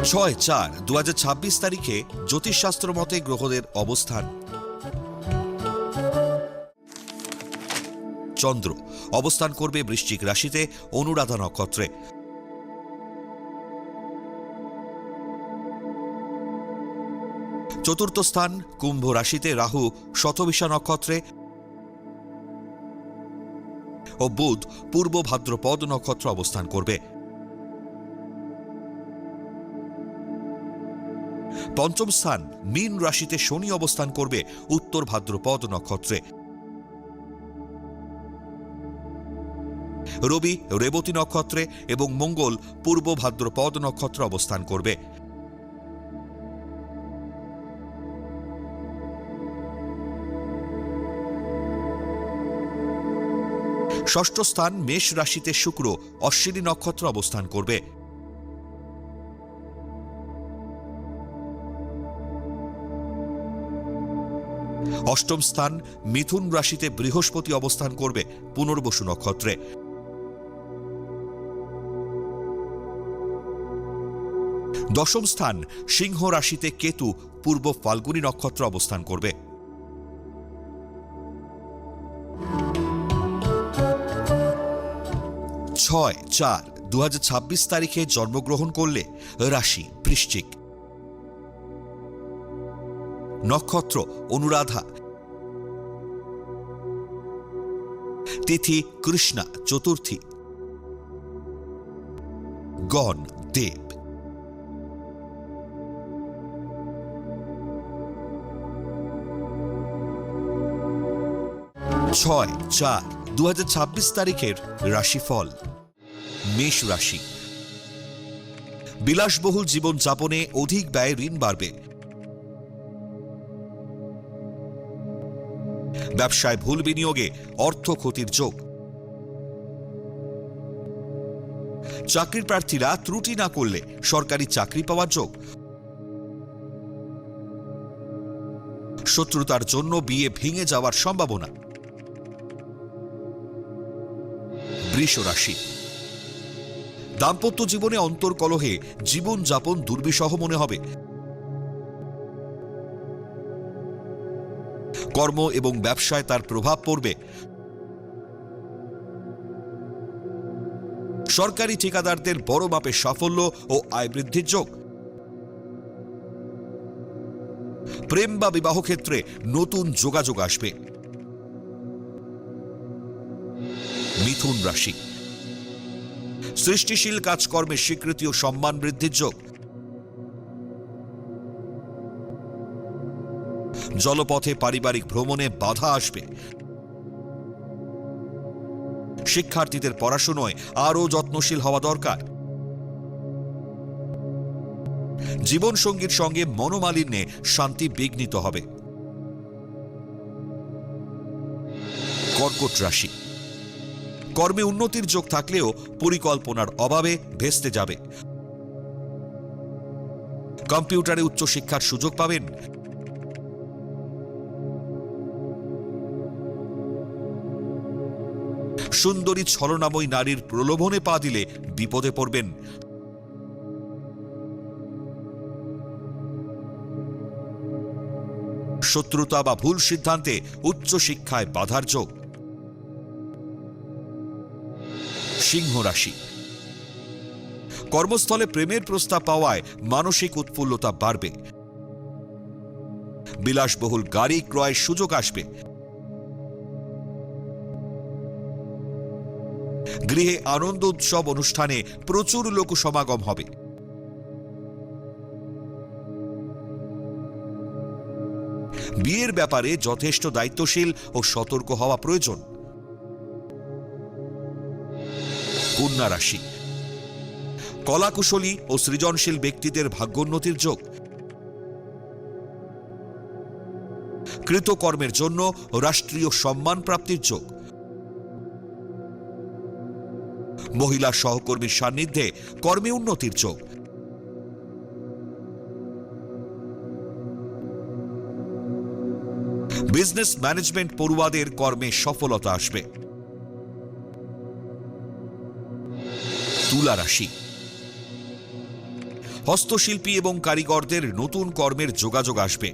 6/4/2026 তারিখে জ্যোতিষশাস্ত্র মতে গ্রহদের অবস্থান। চন্দ্র অবস্থান করবে বৃশ্চিক রাশিতে অনুরাধা নক্ষত্রে। চতুর্থ স্থান কুম্ভ রাশিতে রাহু শতভিষা নক্ষত্রে ও বুধ পূর্ব ভাদ্রপদ নক্ষত্র অবস্থান করবে। পঞ্চম স্থান মীন রাশিতে শনি অবস্থান করবে উত্তর ভাদ্রপদ নক্ষত্রে। রবি রেবতী নক্ষত্রে এবং মঙ্গল পূর্ব ভাদ্রপদ নক্ষত্রে অবস্থান করবে। ষষ্ঠ স্থান মেষ রাশিতে শুক্র অশ্বিনী নক্ষত্র অবস্থান করবে। অষ্টম স্থান মিথুন রাশিতে বৃহস্পতি অবস্থান করবে পুনর্বসু নক্ষত্রে। দশম স্থান সিংহ রাশিতে কেতু পূর্ব ফাল্গুনী নক্ষত্র অবস্থান করবে। 6/4/2026 তারিখে জন্মগ্রহণ করলে রাশি বৃশ্চিক, নক্ষত্র অনুরাধা, তিথি কৃষ্ণা চতুর্থী, গণ দেব। 6/4/2026 তারিখের রাশিফল। মেষ রাশি, বিলাসবহুল জীবন যাপনে অধিক ব্যয়, ঋণ বাড়বে। ব্যবসায় ভুল বিনিয়োগে অর্থ ক্ষতির যোগ। চাকরির প্রার্থীরা ত্রুটি না করলে সরকারি চাকরি পাওয়ার যোগ। শত্রুতার জন্য বিয়ে ভেঙে যাওয়ার সম্ভাবনা। বৃষ রাশি, দাম্পত্য জীবনে অন্তর্কলহে জীবনযাপন দুর্বিষহ মনে হবে। কর্ম এবং ব্যবসায় তার প্রভাব পড়বে। সরকারি ঠিকাদারদের বড় মাপের সাফল্য ও আয় বৃদ্ধির যোগ। প্রেম বা বিবাহ ক্ষেত্রে নতুন যোগাযোগ আসবে। মিথুন রাশি, সৃষ্টিশীল কাজকর্মের স্বীকৃতি ও সম্মান বৃদ্ধির যোগ। জলপথে পারিবারিক ভ্রমণে বাধা আসবে। শিক্ষার্থীদের পড়াশোনায় আরও যত্নশীল হওয়া দরকার। জীবনসঙ্গীর সঙ্গে মনোমালিন্যে শান্তি বিঘ্নিত হবে। কর্কট রাশি, কর্মে উন্নতির যোগ থাকলেও পরিকল্পনার অভাবে ভেস্তে যাবে। কম্পিউটারে উচ্চশিক্ষার সুযোগ পাবেন। সুন্দরী ছলনাময়ী নারীর প্রলোভনে পা দিলে বিপদে পড়বেন। শত্রুতা বা ভুল সিদ্ধান্তে উচ্চশিক্ষায় বাধার যোগ। সিংহ রাশি, কর্মস্থলে প্রেমের প্রস্তাব পাওয়ায় মানসিক উৎফুল্লতা বাড়বে। বিলাসবহুল গাড়ি ক্রয়ের সুযোগ আসবে। গৃহে আনন্দ উৎসব অনুষ্ঠানে প্রচুর লোক সমাগম হবে। বিয়ের ব্যাপারে যথেষ্ট দায়িত্বশীল ও সতর্ক হওয়া প্রয়োজন। কন্যা রাশি, কলাকুশলী ও সৃজনশীল ব্যক্তিদের ভাগ্যোন্নতির যোগ। কৃতকর্মের জন্য রাষ্ট্রীয় সম্মান প্রাপ্তির যোগ। মহিলা সহকর্মীর সান্নিধ্যে কর্মে উন্নতির যোগ। বিজনেস ম্যানেজমেন্ট পড়ুয়াদের কর্মে সফলতা আসবে। তুলা রাশি, হস্তশিল্পী এবং কারিগরদের নতুন কর্মের যোগাযোগ আসবে।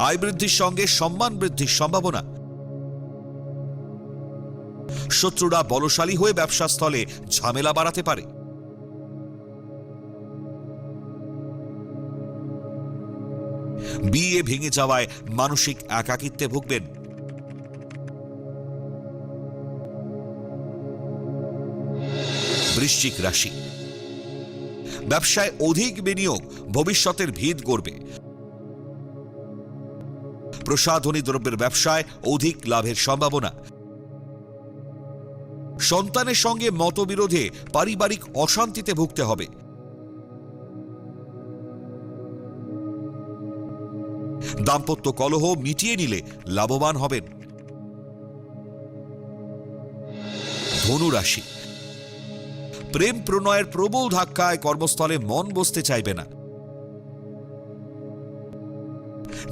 আয় বৃদ্ধির সঙ্গে সম্মান বৃদ্ধির সম্ভাবনা। শত্রুরা বলশালী হয়ে ব্যবসা স্থলে ঝামেলা বাড়াতে পারে। বিয়ে ভেঙে যাওয়ায় মানসিক একাকিত্বে ভুগবেন। বৃশ্চিক রাশি, ব্যবসায় অধিক বিনিয়োগ ভবিষ্যতের ভিত গড়বে। প্রসাধনী দ্রব্যের ব্যবসায় অধিক লাভের সম্ভাবনা। সন্তানের সঙ্গে মতবিরোধে পারিবারিক অশান্তিতে ভুগতে হবে। দাম্পত্য কলহ মিটিয়ে নিলে লাভবান হবেন। ধনু রাশি, প্রেম প্রণয়ের প্রবল ধাক্কায় কর্মস্থলে মন বসতে চাইবে না।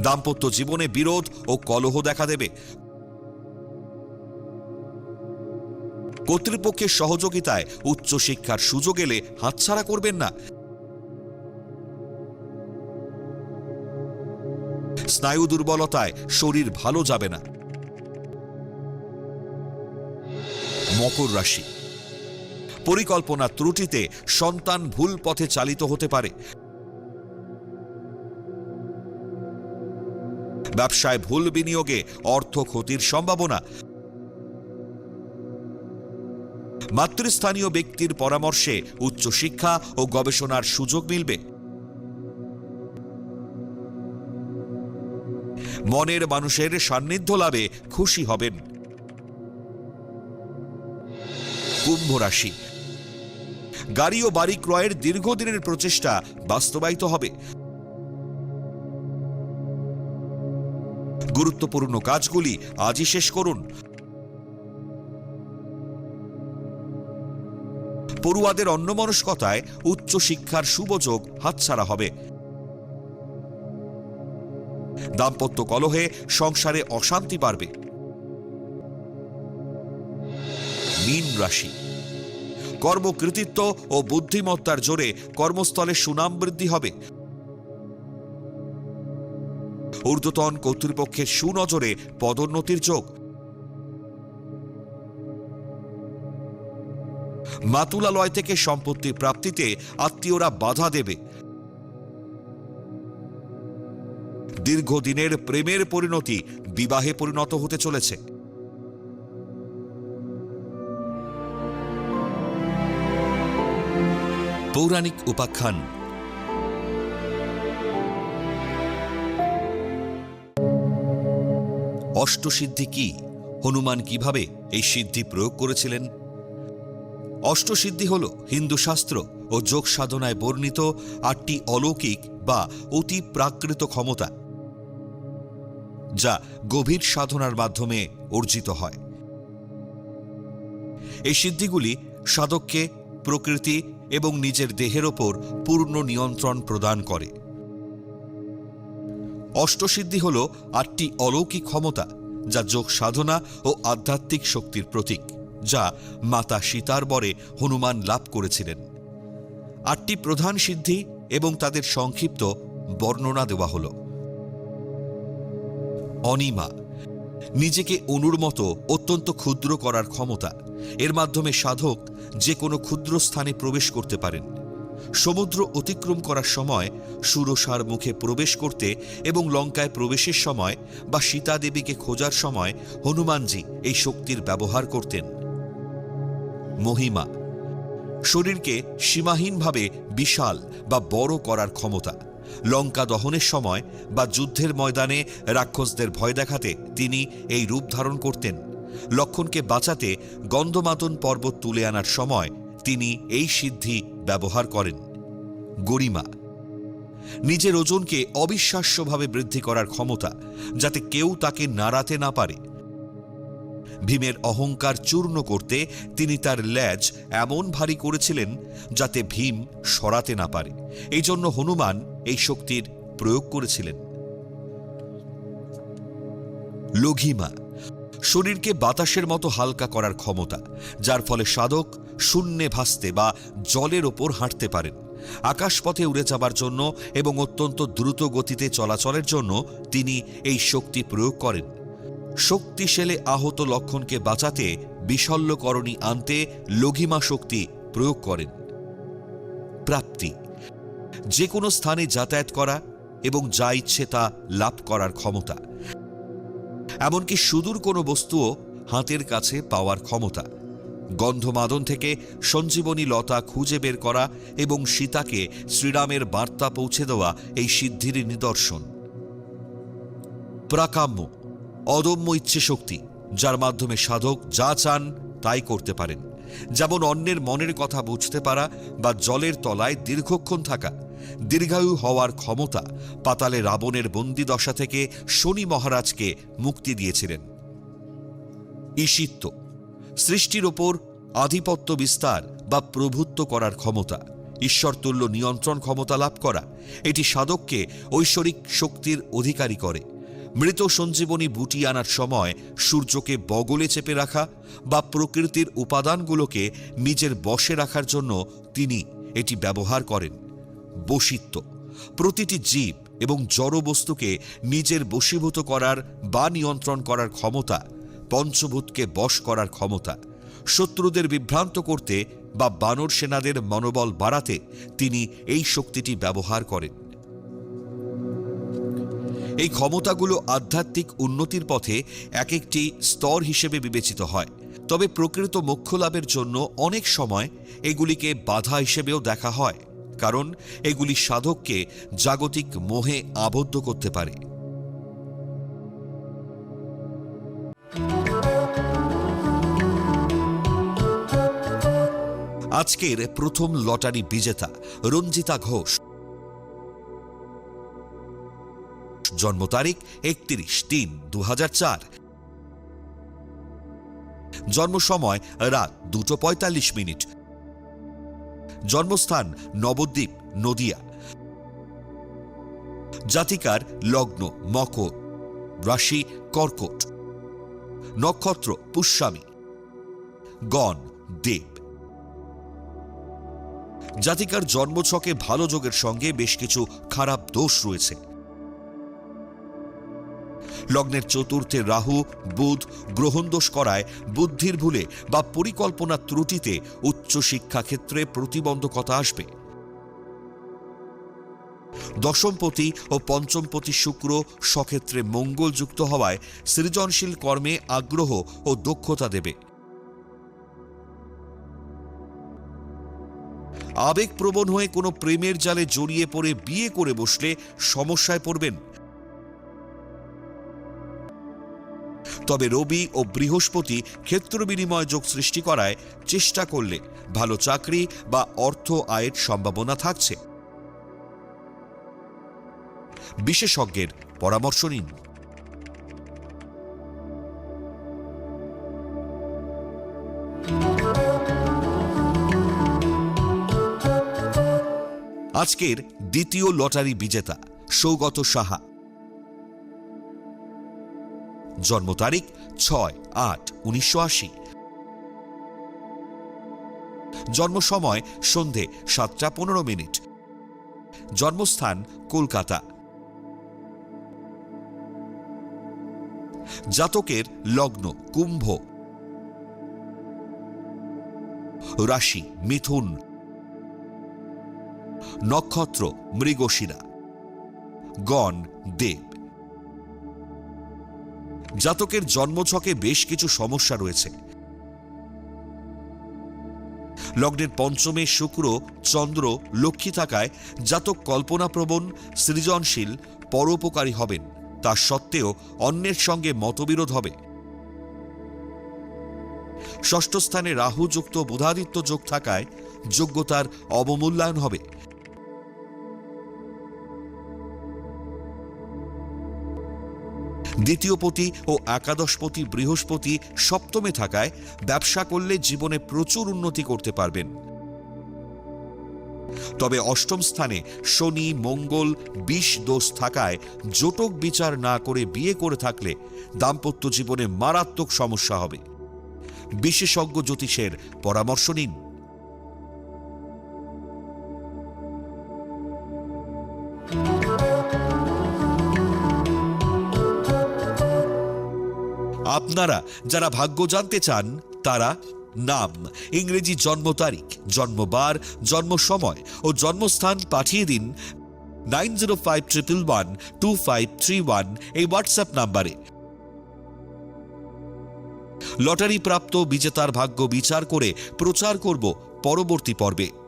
দাম্পত্য জীবনে বিরোধ ও কলহ দেখা দেবে। কর্তৃপক্ষের সহযোগিতায় উচ্চশিক্ষার সুযোগ এলে হাতছাড়া করবেন না। স্নায়ু দুর্বলতায় শরীর ভালো যাবে না। মকর রাশি, পরিকল্পনা ত্রুটিতে সন্তান ভুল পথে চালিত হতে পারে। ব্যবসায় ভুল বিনিয়োগে অর্থ ক্ষতির সম্ভাবনা। মাতৃস্থানীয় ব্যক্তির পরামর্শে উচ্চশিক্ষা ও গবেষণার সুযোগ মিলবে। মনের মানুষের সান্নিধ্য লাভে খুশি হবেন। কুম্ভ রাশি, গাড়ি ও বাড়ি ক্রয়ের দীর্ঘদিনের প্রচেষ্টা বাস্তবায়িত হবে। গুরুত্বপূর্ণ কাজগুলি আজই শেষ করুন। পড়ুয়াদের অন্যমনস্কতায় উচ্চশিক্ষার সুযোগ হাতছাড়া হবে। দাম্পত্য কলহে সংসারে অশান্তি বাড়বে। মীন রাশি, কর্মকৃতিত্ব ও বুদ্ধিমত্তার জোরে কর্মস্থলে সুনাম বৃদ্ধি হবে। ঊর্ধ্বতন কর্তৃপক্ষের সুনজরে পদোন্নতির যোগ। মাতুলালয় থেকে সম্পত্তি প্রাপ্তিতে আত্মীয়রা বাধা দেবে। দীর্ঘদিনের প্রেমের পরিণতি বিবাহে পরিণত হতে চলেছে। পৌরাণিক উপাখ্যান। অষ্টসিদ্ধি কি? হনুমান কিভাবে এই সিদ্ধি প্রয়োগ করেছিলেন? অষ্টসিদ্ধি হল হিন্দু শাস্ত্র ও যোগ সাধনায় বর্ণিত ৮টি অলৌকিক বা অতি প্রাকৃত ক্ষমতা, যা গভীর সাধনার মাধ্যমে অর্জিত হয়। এই সিদ্ধিগুলি সাধককে প্রকৃতি এবং নিজের দেহের ওপর পূর্ণ নিয়ন্ত্রণ প্রদান করে। অষ্টসিদ্ধি হল ৮টি অলৌকিক ক্ষমতা, যা যোগ সাধনা ও আধ্যাত্মিক শক্তির প্রতীক, যা মাতা সীতার বরে হনুমান লাভ করেছিলেন। ৮টি প্রধান সিদ্ধি এবং তাদের সংক্ষিপ্ত বর্ণনা দেওয়া হল। অনিমা, নিজেকে অণুর মতো অত্যন্ত ক্ষুদ্র করার ক্ষমতা। এর মাধ্যমে সাধক যে কোনো ক্ষুদ্র স্থানে প্রবেশ করতে পারেন। সমুদ্র অতিক্রম করার সময় সুরসার মুখে প্রবেশ করতে এবং লঙ্কায় প্রবেশের সময় বা সীতা দেবীকে খোঁজার সময় হনুমানজি এই শক্তির ব্যবহার করতেন। মহিমা, শরীরকে সীমাহীনভাবে বিশাল বা বড় করার ক্ষমতা। লঙ্কা দহনের সময় বা যুদ্ধের ময়দানে রাক্ষসদের ভয় দেখাতে তিনি এই রূপ ধারণ করতেন। লক্ষণকে বাঁচাতে গন্ধমাদন পর্বত তুলে আনার সময় তিনি এই সিদ্ধি ব্যবহার করেন। গরিমা, নিজের ওজনকে অবিশ্বাস্যভাবে বৃদ্ধি করার ক্ষমতা, যাতে কেউ তাকে নাড়াতে না পারে। ভীমের অহংকার চূর্ণ করতে তিনি তার লেজ এমন ভারী করেছিলেন যাতে ভীম সরাতে না পারে। এই জন্য হনুমান এই শক্তির প্রয়োগ করেছিলেন। লঘিমা, শরীরকে বাতাসের মতো হালকা করার ক্ষমতা, যার ফলে সাধক শূন্যে ভাসতে বা জলের ওপর হাঁটতে পারেন। আকাশপথে উড়ে যাবার জন্য এবং অত্যন্ত দ্রুত গতিতে চলাচলের জন্য তিনি এই শক্তি প্রয়োগ করেন। শক্তিশালে আহত লক্ষণকে বাঁচাতে বিশল্যকরণী আনতে লঘিমা শক্তি প্রয়োগ করেন। প্রাপ্তি, যে কোনো স্থানে যাতায়াত করা এবং যা ইচ্ছে তা লাভ করার ক্ষমতা, এমনকি সুদূর কোনো বস্তুও হাতের কাছে পাওয়ার ক্ষমতা। গন্ধমাদন থেকে সঞ্জীবনী লতা খুঁজে বের করা এবং সীতাকে শ্রীরামের বার্তা পৌঁছে দেওয়া এই সিদ্ধির নিদর্শন। প্রাকাম্য, অদম্য ইচ্ছে শক্তি, যার মাধ্যমে সাধক যা চান তাই করতে পারেন, যেমন অন্যের মনের কথা বুঝতে পারা বা জলের তলায় দীর্ঘক্ষণ থাকা। দীর্ঘায়ু হওয়ার ক্ষমতা পাতালে রাবণের বন্দিদশা থেকে শনি মহারাজকে মুক্তি দিয়েছিলেন। ঈশিত্ব, সৃষ্টির ওপর আধিপত্য বিস্তার বা প্রভুত্ব করার ক্ষমতা, ঈশ্বরতুল্য নিয়ন্ত্রণ ক্ষমতা লাভ করা। এটি সাধককে ঐশ্বরিক শক্তির অধিকারী করে। মৃত সঞ্জীবনী বুটি আনার সময় সূর্যকে বগলে চেপে রাখা বা প্রকৃতির উপাদানগুলোকে নিজের বশে রাখার জন্য তিনি এটি ব্যবহার করেন। বশিত্ব, প্রতিটি জীব এবং জড় বস্তুকে নিজের বশীভূত করার বা নিয়ন্ত্রণ করার ক্ষমতা, পঞ্চভূতকে বশ করার ক্ষমতা। শত্রুদের বিভ্রান্ত করতে বা বানর সেনাদের মনোবল বাড়াতে তিনি এই শক্তিটি ব্যবহার করেন। এই ক্ষমতাগুলো আধ্যাত্মিক উন্নতির পথে এক একটি স্তর হিসেবে বিবেচিত হয়, তবে প্রকৃত মোক্ষ লাভের জন্য অনেক সময় এগুলিকে বাধা হিসেবেও দেখা হয়, কারণ এগুলি সাধককে জাগতিক মোহে আবদ্ধ করতে পারে। আজকের প্রথম লটারি বিজেতা রঞ্জিতা ঘোষ। জন্ম তারিখ 31/3/2004। জন্ম সময় রাত 2:45। জন্মস্থান নবদ্বীপ, নদিয়া। জাতিকার লগ্ন মকর, রাশি কর্কট, নক্ষত্র পুষ্যামী, গণ দেব। জাতিকার জন্মছকে ভালো যোগের সঙ্গে বেশ কিছু খারাপ দোষ রয়েছে। লগ্নের চতুর্থে রাহু বুধ গ্রহণ দোষ করায় বুদ্ধির ভুলে বা পরিকল্পনা ত্রুটিতে উচ্চশিক্ষা ক্ষেত্রে প্রতিবন্ধকতা আসবে। দশমপতি ও পঞ্চমপতি শুক্র স্বক্ষেত্রে মঙ্গল যুক্ত হওয়ায় সৃজনশীল কর্মে আগ্রহ ও দক্ষতা দেবে। আবেগপ্রবণ হয়ে কোনো প্রেমের জালে জড়িয়ে পড়ে বিয়ে করে বসলে সমস্যায় পড়বেন। তবে রবি ও বৃহস্পতি ক্ষেত্র বিনিময় যোগ সৃষ্টি করায় চেষ্টা করলে ভালো চাকরি বা অর্থ আয়ের সম্ভাবনা থাকছে। বিশেষজ্ঞের পরামর্শ নিন। আজকের দ্বিতীয় লটারি বিজেতা সৌগত সাহা। জন্ম তারিখ 6/8/1980। জন্ম সময় সন্ধে 7:15। জন্মস্থান কলকাতা। জাতকের লগ্ন কুম্ভ, রাশি মিথুন, নক্ষত্র মৃগশিরা, গণ দেব। জাতকের জন্মছকে বেশ কিছু সমস্যা রয়েছে। লগ্নের পঞ্চমে শুক্র চন্দ্র লক্ষ্মী থাকায় জাতক কল্পনাপ্রবণ, সৃজনশীল, পরোপকারী হবেন। তা সত্ত্বেও অন্যের সঙ্গে মতবিরোধ হবে। ষষ্ঠ স্থানে রাহু যুক্ত বুধাদিত্য যোগ থাকায় যোগ্যতার অবমূল্যায়ন হবে। দ্বিতীয়পতি ও একাদশপতি বৃহস্পতি সপ্তমে থাকায় ব্যবসা করলে জীবনে প্রচুর উন্নতি করতে পারবেন। তবে অষ্টম স্থানে শনি মঙ্গল বিষ দোষ থাকায় জটক বিচার না করে বিয়ে করে থাকলে দাম্পত্য জীবনে মারাত্মক সমস্যা হবে। বিশেষজ্ঞ জ্যোতিষের পরামর্শ নিন। আপনারা যারা ভাগ্য জানতে চান তারা নাম, ইংরেজি জন্ম তারিখ, জন্মবার, জন্ম সময় ও জন্মস্থান পাঠিয়ে দিন 9051112531 এই হোয়াটসঅ্যাপ নাম্বারে। লটারি প্রাপ্ত বিজেতার ভাগ্য বিচার করে প্রচার করব পরবর্তী পর্বে।